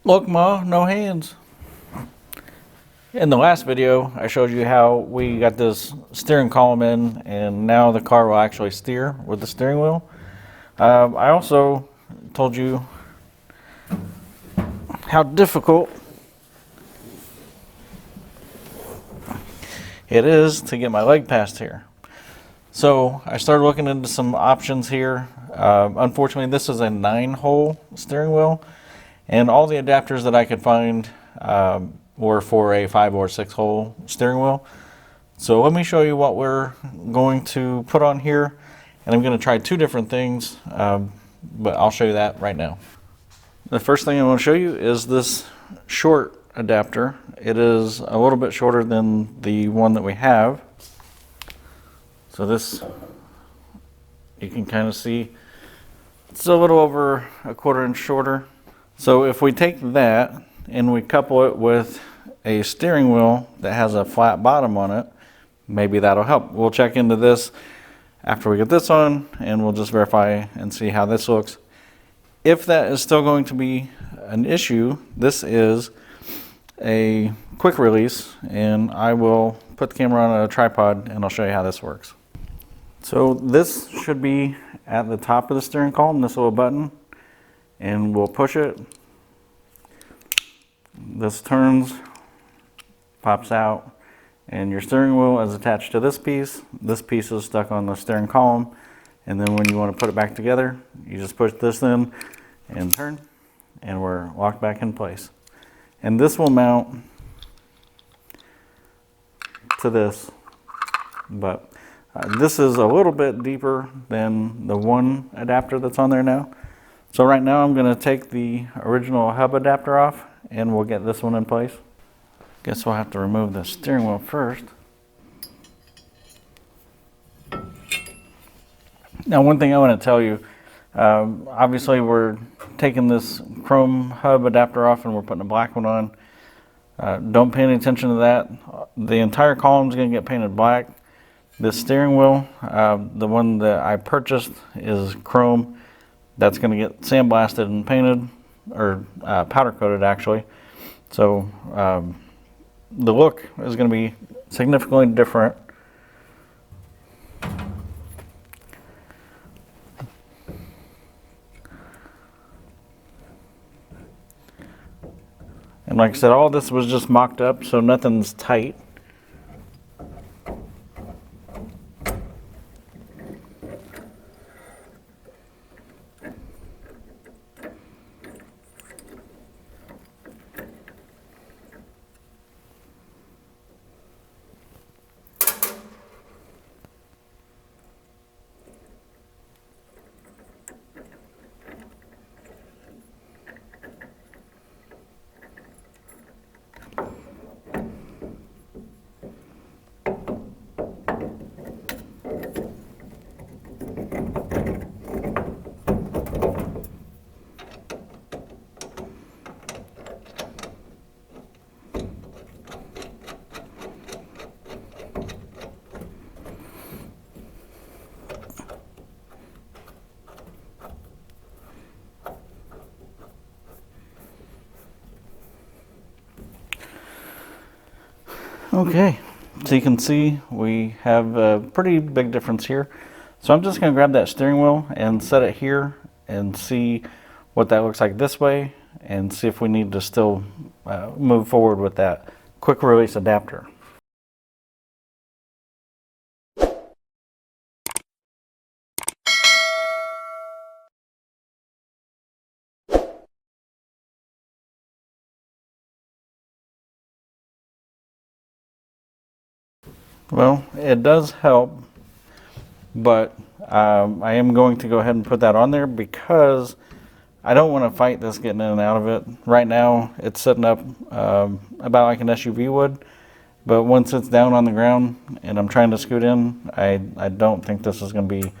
Look, Ma, no hands. In the last video, I showed you how we got this steering column in, and now the car will actually steer with the steering wheel. I also told you how difficult it is to get my leg past here. So I started looking into some options here. Unfortunately, this is a 9-hole steering wheel, and all the adapters that I could find were for a 5 or 6-hole steering wheel. So let me show you what we're going to put on here, and I'm going to try 2 different things, but I'll show you that right now. The first thing I want to show you is this short adapter. It is a little bit shorter than the one that we have. So this, you can kind of see, it's a little over a 1/4 inch shorter. So if we take that and we couple it with a steering wheel that has a flat bottom on it, maybe that'll help. We'll check into this after we get this on, and we'll just verify and see how this looks. If that is still going to be an issue, this is a quick release, and I will put the camera on a tripod and I'll show you how this works. So this should be at the top of the steering column, this little button, and we'll push it. This turns, pops out, and your steering wheel is attached to this piece. This piece is stuck on the steering column, and then when you want to put it back together, you just push this in and turn, and we're locked back in place. And this will mount to this, but this is a little bit deeper than the one adapter that's on there now. So right now I'm going to take the original hub adapter off, and we'll get this one in place. Guess we'll have to remove the steering wheel first. Now, one thing I want to tell you, obviously we're taking this chrome hub adapter off and we're putting a black one on. Don't pay any attention to that. The entire column is going to get painted black. This steering wheel, the one that I purchased, is chrome. That's going to get sandblasted and painted, or powder coated actually. So the look is going to be significantly different. And like I said, all this was just mocked up, so nothing's tight. Okay, so you can see we have a pretty big difference here. So I'm just going to grab that steering wheel and set it here and see what that looks like this way, and see if we need to still move forward with that quick release adapter. Well, it does help, but I am going to go ahead and put that on there because I don't want to fight this getting in and out of it. Right now it's sitting up about like an SUV would, but once it's down on the ground and I'm trying to scoot in, I don't think this is going to be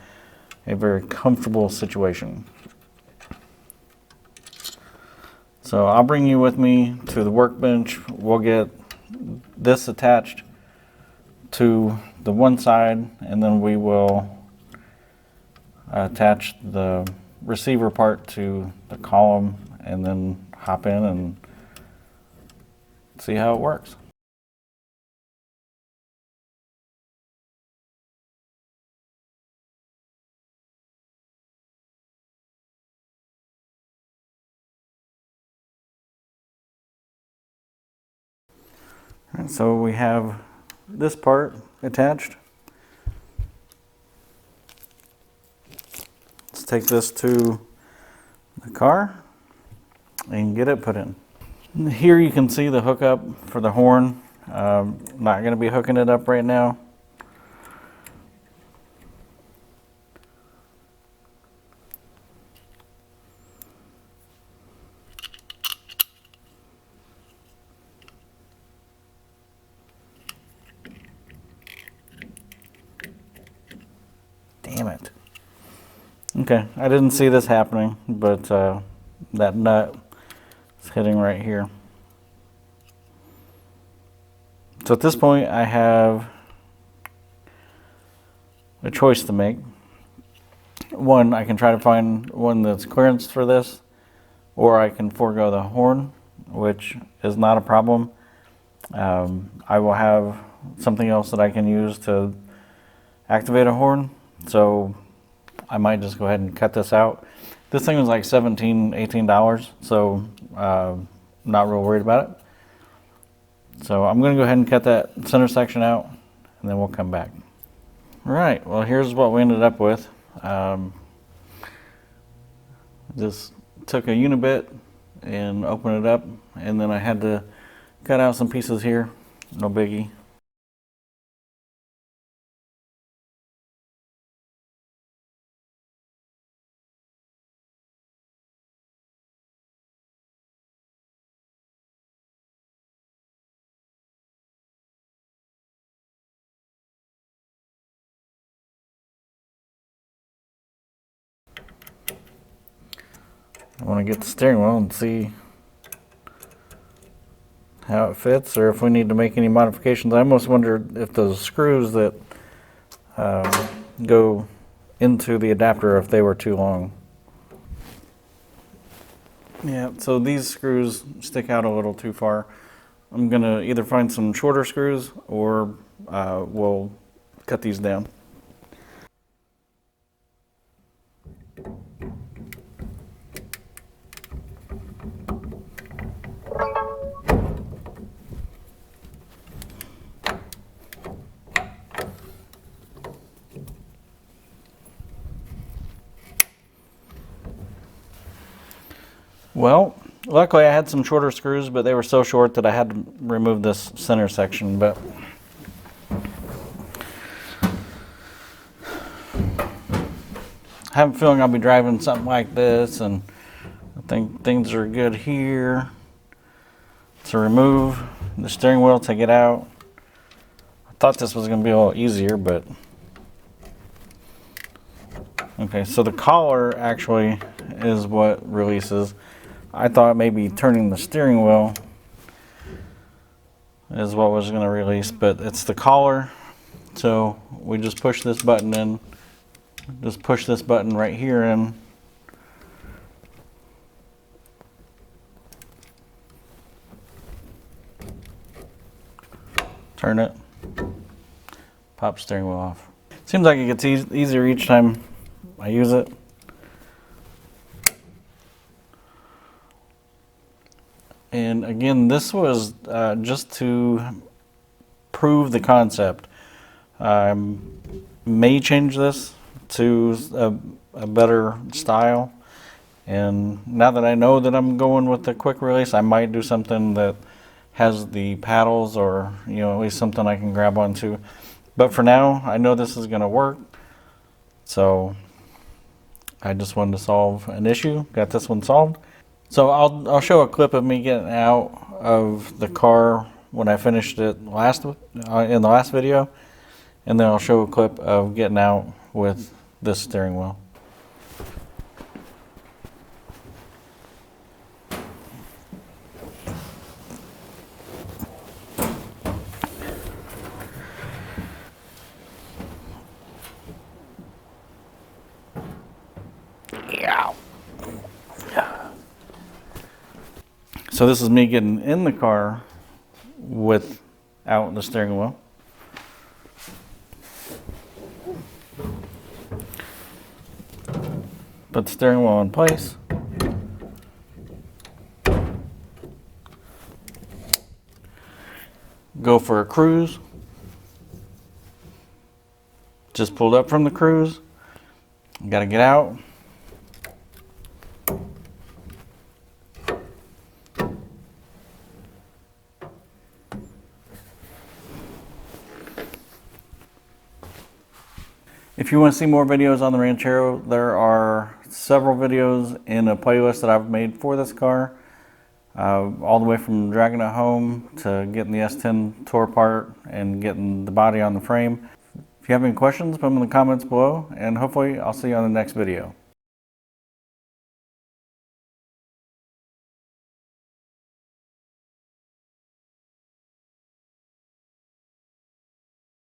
a very comfortable situation. So I'll bring you with me to the workbench. We'll get this attached to the one side, and then we will attach the receiver part to the column and then hop in and see how it works. And so we have this part attached. Let's take this to the car and get it put in. Here you can see the hookup for the horn. Not going to be hooking it up right now. Damn it. Okay, I didn't see this happening, but that nut is hitting right here. So at this point, I have a choice to make. One, I can try to find one that's clearance for this, or I can forego the horn, which is not a problem. I will have something else that I can use to activate a horn, so I might just go ahead and cut this out. This thing was like $17, $18, so not real worried about it. So I'm going to go ahead and cut that center section out, and then we'll come back. All right, well, here's what we ended up with. Just took a unibit and opened it up, and then I had to cut out some pieces here. No biggie. I want to get the steering wheel and see how it fits, or if we need to make any modifications. I almost wonder if those screws that go into the adapter, if they were too long. Yeah, so these screws stick out a little too far. I'm gonna either find some shorter screws, or we'll cut these down. Well, luckily I had some shorter screws, but they were so short that I had to remove this center section. But I have a feeling I'll be driving something like this, and I think things are good here. To remove the steering wheel, take it out. I thought this was going to be a little easier, but okay, so the collar actually is what releases. I thought maybe turning the steering wheel is what was going to release, but it's the collar. So we just push this button in, just push this button right here in. Turn it, pop steering wheel off. Seems like it gets easier each time I use it. And again, this was just to prove the concept. I may change this to a better style. And now that I know that I'm going with the quick release, I might do something that has the paddles, or at least something I can grab onto. But for now, I know this is going to work. So I just wanted to solve an issue. Got this one solved. So I'll show a clip of me getting out of the car when I finished it in the last video, and then I'll show a clip of getting out with this steering wheel. Yeah. So this is me getting in the car without the steering wheel. Put the steering wheel in place. Go for a cruise. Just pulled up from the cruise. Gotta get out. If you want to see more videos on the Ranchero, there are several videos in a playlist that I've made for this car. All the way from dragging it home to getting the S10 tore apart and getting the body on the frame. If you have any questions, put them in the comments below, and hopefully I'll see you on the next video.